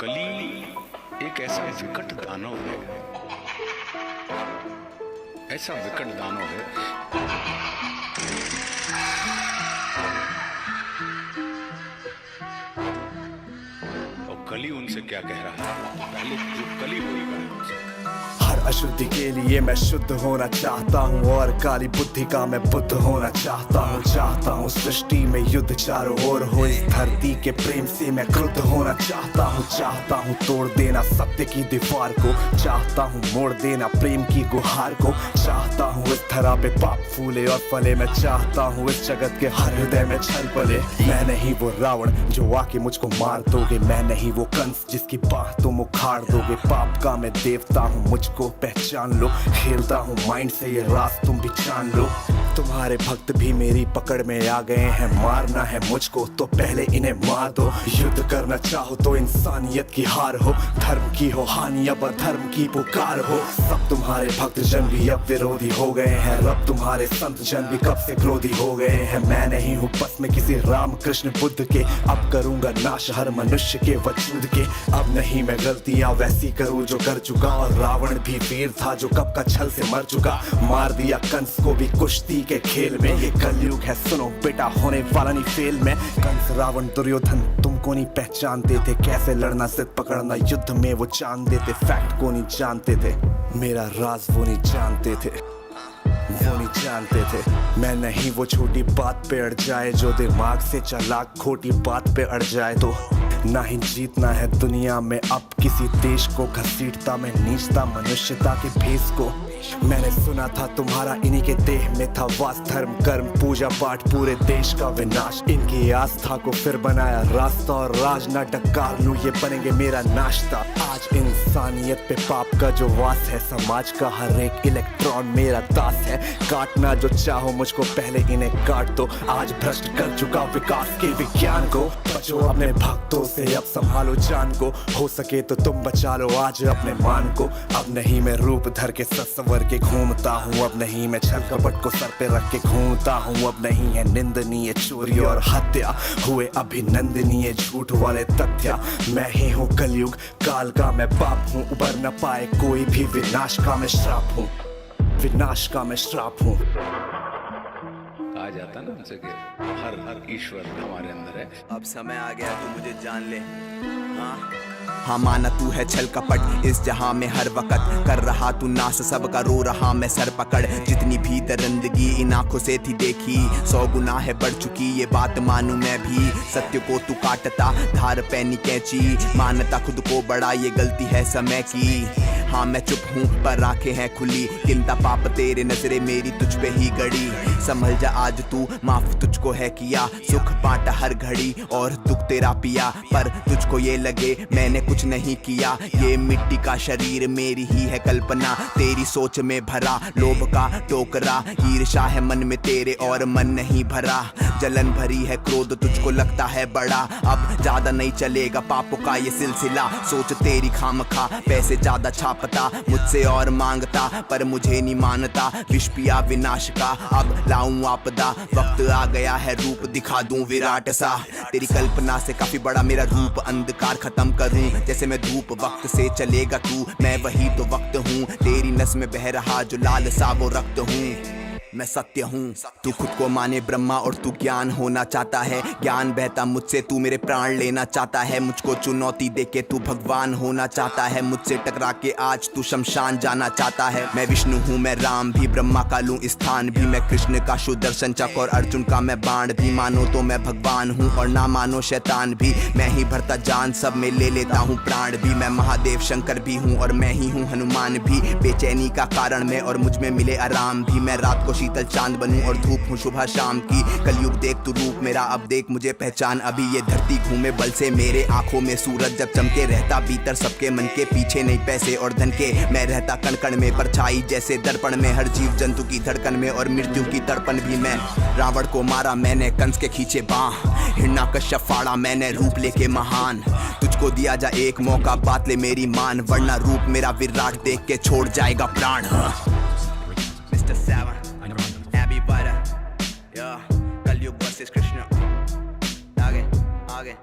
कली एक ऐसा विकट दानव है, ऐसा विकट दानव है। और कली उनसे क्या कह रहा है, पहले जो कली बोलेगा उनसे। हर अशुद्धि के लिए मैं शुद्ध होना चाहता हूँ और काली बुद्धि का मैं बुद्ध होना चाहता हूँ सृष्टि में युद्ध चारों ओर हो, इस धरती के प्रेम से मैं क्रुद्ध होना चाहता हूँ तोड़ देना सत्य की दीवार को, चाहता हूँ मोड़ देना प्रेम की गुहार को, चाहता हूँ इस धरा पे पाप फूले और फले, मैं चाहता हूँ इस जगत के हर हृदय में छल पले। मैं नहीं वो रावण जो आके मुझको मार दोगे, मैं नहीं वो कंस जिसकी बाह तुम उखाड़ दोगे। पाप का मैं देवता हूँ, मुझको पहचान लो, खेलता हूँ माइंड से ये राज तुम भी जान लो। तुम्हारे भक्त भी मेरी पकड़ में आ गए हैं, मारना है मुझको तो पहले इन्हें मार दो। युद्ध करना चाहो तो इंसानियत की हार हो, धर्म की हो हानि अब अधर्म की पुकार हो। सब तुम्हारे भक्त जन भी अब विरोधी हो गए हैं, रब तुम्हारे संत जन भी कब से क्रोधी हो गए हैं। मैं नहीं हूँ बस में किसी राम कृष्ण बुद्ध के, अब करूंगा नाश हर मनुष्य के वजूद के। अब नहीं मैं गलतियां वैसी करूँ जो कर चुका, और रावण भी वीर था जो कब का छल से मर चुका। मार दिया कंस को भी कुश्ती के खेल में, ये कलयुग है सुनो बेटा होने वाला नहीं फेल में। कंस रावण दुर्योधन तुमको नहीं पहचानते थे, कैसे लड़ना जिद पकड़ना युद्ध में वो जान देते। फैक्ट को नहीं जानते थे, मेरा राज वो नहीं जानते थे, वो नहीं जानते थे। मैं नहीं वो छोटी बात पे अड़ जाए जो दिमाग से चालाक खोटी बात पे अड़ जाए। तो ना ही जीतना है दुनिया में अब किसी देश को, घसीटता मैं नीचता मनुष्यता के भेष को। मैंने सुना था तुम्हारा इन्हीं के देह में था वास, धर्म कर्म पूजा पाठ पूरे देश का विनाश। इनकी आस्था को फिर बनाया रास्ता, और राज ना डकार लूं ये बनेंगे मेरा नाश्ता। आज इंसानियत पे पाप का जो वास है, समाज का हर एक इलेक्ट्रॉन मेरा दास है। काटना जो चाहो मुझको पहले इन्हें काट दो, आज भ्रष्ट कर चुका विकास के विज्ञान को। बचो अपने भक्तों से अब संभालो जान को, हो सके तो तुम बचा लो आज अपने मान को। अब नहीं मैं रूप धर के सत्सवर के घूमता हूँ, अब नहीं मैं छल कपट को सर पे रख के घूमता हूँ। अब नहीं है निंदनीय चोरी और हत्या, हुए अभिनंदनीय झूठ वाले तथ्य। मैं ही हूँ कलयुग काल का मैं बाप हूँ, उबर न पाए कोई भी विनाश का मैं श्राप हूँ, विनाश का मैं श्राप हूँ। कहा जाता ना उनसे कि हर ईश्वर हमारे अंदर है। अब समय आ गया तू मुझे जान ले। हाँ माना तू है छल कपट इस जहां में हर वक्त, कर रहा तू नाश सबका रो रहा मैं सर पकड़। जितनी भी दरिंदगी इन आंखों से थी देखी, 100 गुना है बढ़ चुकी ये बात मानूं मैं भी। सत्य को तू काटता धार पैनी कैंची, मानता खुद को बड़ा ये गलती है समय की। हाँ मैं चुप हूँ पर आंखें हैं खुली, गिनता पाप तेरे नजरे मेरी तुझ पे ही गड़ी। संभल जा आज तू माफ तुझको है किया, सुख बांटा हर घड़ी और दुख तेरा पिया। पर तुझको ये लगे मैंने कुछ नहीं किया, ये मिट्टी का शरीर मेरी ही है कल्पना। तेरी सोच में भरा लोभ का टोकरा, ईर्ष्या है मन में तेरे और मन नहीं भरा। जलन भरी है क्रोध तुझको लगता है बड़ा, अब ज्यादा नहीं चलेगा पापों का ये सिलसिला। सोच तेरी खामखा पैसे ज्यादा छापता, मुझसे और मांगता पर मुझे नहीं मानता। विष पिया विनाश का अब लाऊं आपदा, वक्त आ गया है रूप दिखा दूं विराट सा। तेरी कल्पना से काफी बड़ा मेरा रूप, अंधकार खत्म करूं जैसे मैं धूप। वक्त से चलेगा तू मैं वही तो वक्त हूँ, तेरी नस में बह रहा जो लाल सा वो रक्त हूँ। मैं सत्य हूँ तू खुद को माने ब्रह्मा और तू ज्ञान होना चाहता है। ज्ञान बहता मुझसे तू मेरे प्राण लेना चाहता है, मुझको चुनौती देके तू भगवान होना चाहता है। मुझसे टकरा के आज तू शमशान जाना चाहता है। मैं विष्णु हूँ मैं राम भी, ब्रह्मा का लूं स्थान भी। मैं कृष्ण का सुदर्शन चक्र और अर्जुन का मैं बाण भी। मानो तो मैं भगवान हूँ और ना मानो शैतान भी, मैं ही भरता जान सब में ले लेता हूँ प्राण भी। मैं महादेव शंकर भी हूँ और मैं ही हूँ हनुमान भी, बेचैनी का कारण मैं और मुझ में मिले आराम भी। मैं रात को शीतल चांद बनूं और धूप हूँ सुबह शाम की। कलयुग देख तू रूप मेरा अब देख मुझे पहचान। अभी ये धरती घूमे बल से मेरे आंखों में सूरज जब चमके, रहता भीतर सबके मन के पीछे नहीं पैसे और धन के। मैं रहता कण कण में परछाई जैसे दर्पण में, हर जीव जंतु की धड़कन में और मृत्यु की तड़पन भी। मैं रावण को मारा मैंने कंस के खींचे बाह, हिरण्यकश्यप फाड़ा मैंने रूप लेके महान। तुझको दिया जा एक मौका बात ले मेरी मान, वरना रूप मेरा विराट देख के छोड़ जाएगा प्राण। कलयुग वर्सेस कृष्ण आगे आगे।